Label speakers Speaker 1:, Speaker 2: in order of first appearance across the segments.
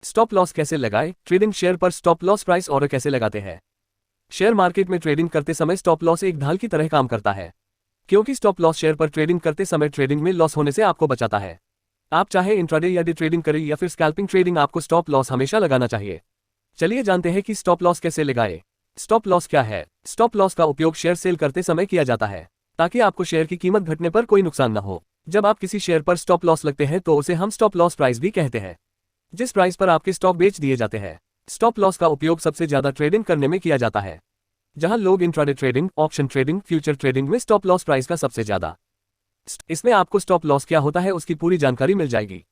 Speaker 1: Stop loss कैसे लगाएं? Trading share पर स्टॉप लॉस प्राइस ऑर्डर कैसे लगाते हैं? शेयर मार्केट में ट्रेडिंग करते समय स्टॉप लॉस एक ढाल की तरह काम करता है, क्योंकि स्टॉप लॉस शेयर पर ट्रेडिंग करते समय ट्रेडिंग में लॉस होने से आपको बचाता है। आप चाहे इंट्राडे या डे ट्रेडिंग करें या फिर स्कैल्पिंग ट्रेडिंग, आपको स्टॉप लॉस हमेशा लगाना चाहिए। चलिए जानते हैं कि स्टॉप लॉस कैसे लगाएं। स्टॉप लॉस क्या है? स्टॉप लॉस का उपयोग शेयर सेल करते समय किया जाता है, ताकि आपको शेयर की कीमत घटने पर कोई नुकसान न हो। जब आप किसी शेयर पर स्टॉप लॉस लगते हैं तो उसे हम स्टॉप लॉस प्राइस भी कहते हैं, जिस प्राइस पर आपके स्टॉक बेच दिए जाते हैं। स्टॉप लॉस का उपयोग सबसे ज्यादा ट्रेडिंग करने में किया जाता है, जहां लोग intraday trading, option trading, future trading में स्टॉप लॉस प्राइस का सबसे ज्यादा। इसमें आपको स्टॉप लॉस क्या होता है उसकी पूरी जानकारी मिल जाएगी।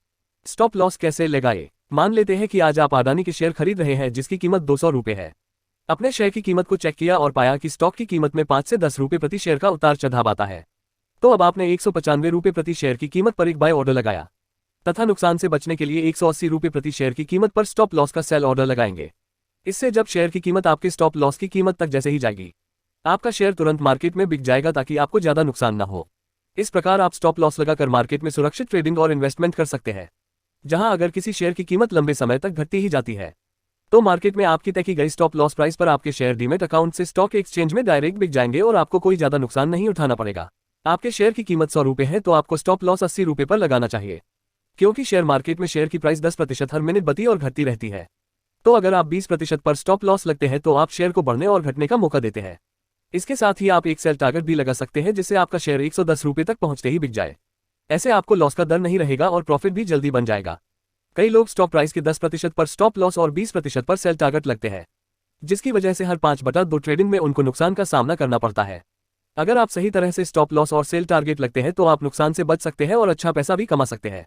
Speaker 1: स्टॉप लॉस कैसे लगाएं? मान लेते हैं कि आज आप अडानी के शेयर खरीद रहे हैं जिसकी कीमत 200 रुपये है। अपने शेयर की कीमत को चेक किया और पाया कि स्टॉक की कीमत में 5 से 10 रुपये प्रति शेयर का उतार चढ़ाव आता है, तो अब आपने 195 रुपये प्रति शेयर की कीमत पर एक बाय ऑर्डर लगाया तथा नुकसान से बचने के लिए 180 रुपये प्रति शेयर की कीमत पर स्टॉप लॉस का सेल ऑर्डर लगाएंगे। इससे जब शेयर की कीमत आपके स्टॉप लॉस की कीमत तक जैसे ही जाएगी, आपका शेयर तुरंत मार्केट में बिक जाएगा ताकि आपको ज्यादा नुकसान न हो। इस प्रकार आप स्टॉप लॉस लगाकर मार्केट में सुरक्षित ट्रेडिंग और इन्वेस्टमेंट कर सकते हैं, जहां अगर किसी शेयर की कीमत लंबे समय तक घटती ही जाती है तो मार्केट में आपकी तय की गई स्टॉप लॉस प्राइस पर आपके शेयर डीमेट अकाउंट से स्टॉक एक्सचेंज में डायरेक्ट बिक जाएंगे और आपको कोई ज्यादा नुकसान नहीं उठाना पड़ेगा। आपके शेयर की कीमत 100 रुपये है तो आपको स्टॉप लॉस 80 रुपये पर लगाना चाहिए, क्योंकि शेयर मार्केट में शेयर की प्राइस 10% हर मिनट बढ़ती और घटती रहती है। तो अगर आप 20% पर स्टॉप लॉस लगते हैं तो आप शेयर को बढ़ने और घटने का मौका देते हैं। इसके साथ ही आप एक सेल टारगेट भी लगा सकते हैं, जिससे आपका शेयर 110 रुपये तक पहुंचते ही बिक जाए। ऐसे आपको लॉस का डर नहीं रहेगा और प्रॉफिट भी जल्दी बन जाएगा। कई लोग स्टॉक प्राइस के 10% पर स्टॉप लॉस और 20% पर सेल टारगेट लगते हैं, जिसकी वजह से हर 5/2 ट्रेडिंग में उनको नुकसान का सामना करना पड़ता है। अगर आप सही तरह से स्टॉप लॉस और सेल टारगेट लगते हैं तो आप नुकसान से बच सकते हैं और अच्छा पैसा भी कमा सकते हैं।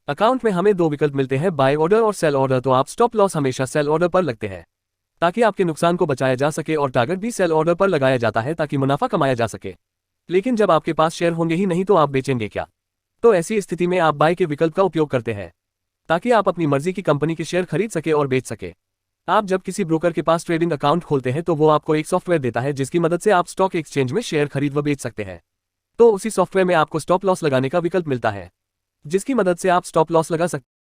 Speaker 1: अकाउंट में हमें 2 विकल्प मिलते हैं, बाय ऑर्डर और सेल ऑर्डर। तो आप स्टॉप लॉस हमेशा सेल ऑर्डर पर लगते हैं ताकि आपके नुकसान को बचाया जा सके, और टारगेट भी सेल ऑर्डर पर लगाया जाता है ताकि मुनाफा कमाया जा सके। लेकिन जब आपके पास शेयर होंगे ही नहीं तो आप बेचेंगे क्या? तो ऐसी स्थिति में आप बाय के विकल्प का उपयोग करते हैं, ताकि आप अपनी मर्जी की कंपनी के शेयर खरीद सके और बेच सके। आप जब किसी ब्रोकर के पास ट्रेडिंग अकाउंट खोलते हैं तो वो आपको एक सॉफ्टवेयर देता है जिसकी मदद से आप स्टॉक एक्सचेंज में शेयर खरीद व बेच सकते हैं। तो उसी सॉफ्टवेयर में आपको स्टॉप लॉस लगाने का विकल्प मिलता है, जिसकी मदद से आप स्टॉप लॉस लगा सकते हैं।